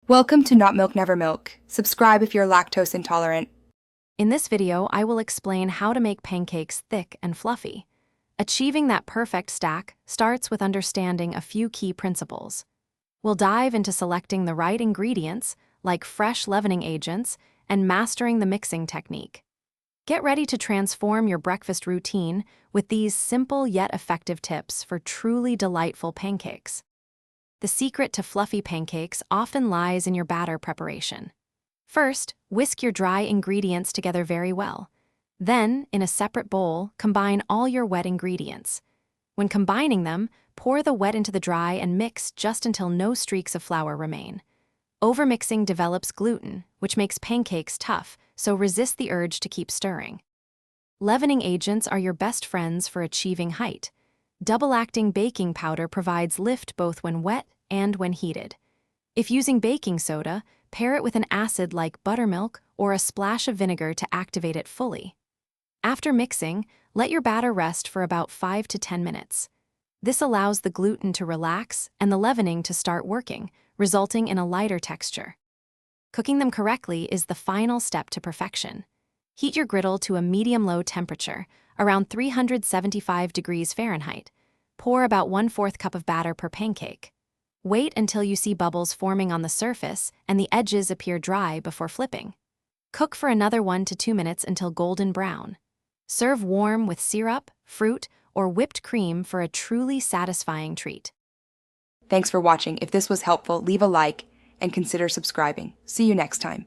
Welcome to Not Milk Never Milk. Subscribe if you're lactose intolerant. In this video, I will explain how to make pancakes thick and fluffy. Achieving that perfect stack starts with understanding a few key principles. We'll dive into selecting the right ingredients, like fresh leavening agents, and mastering the mixing technique. Get ready to transform your breakfast routine with these simple yet effective tips for truly delightful pancakes. The secret to fluffy pancakes often lies in your batter preparation. First, whisk your dry ingredients together very well. Then, in a separate bowl, combine all your wet ingredients. When combining them, pour the wet into the dry and mix just until no streaks of flour remain. Overmixing develops gluten, which makes pancakes tough, so resist the urge to keep stirring. Leavening agents are your best friends for achieving height. Double-acting baking powder provides lift both when wet and when heated. If using baking soda, pair it with an acid like buttermilk or a splash of vinegar to activate it fully. After mixing, let your batter rest for about 5 to 10 minutes. This allows the gluten to relax and the leavening to start working, resulting in a lighter texture. Cooking them correctly is the final step to perfection. Heat your griddle to a medium-low temperature, around 375 degrees Fahrenheit. Pour about 1/4 cup of batter per pancake. Wait until you see bubbles forming on the surface and the edges appear dry before flipping. Cook for another 1 to 2 minutes until golden brown. Serve warm with syrup, fruit, or whipped cream for a truly satisfying treat. Thanks for watching. If this was helpful, leave a like and consider subscribing. See you next time.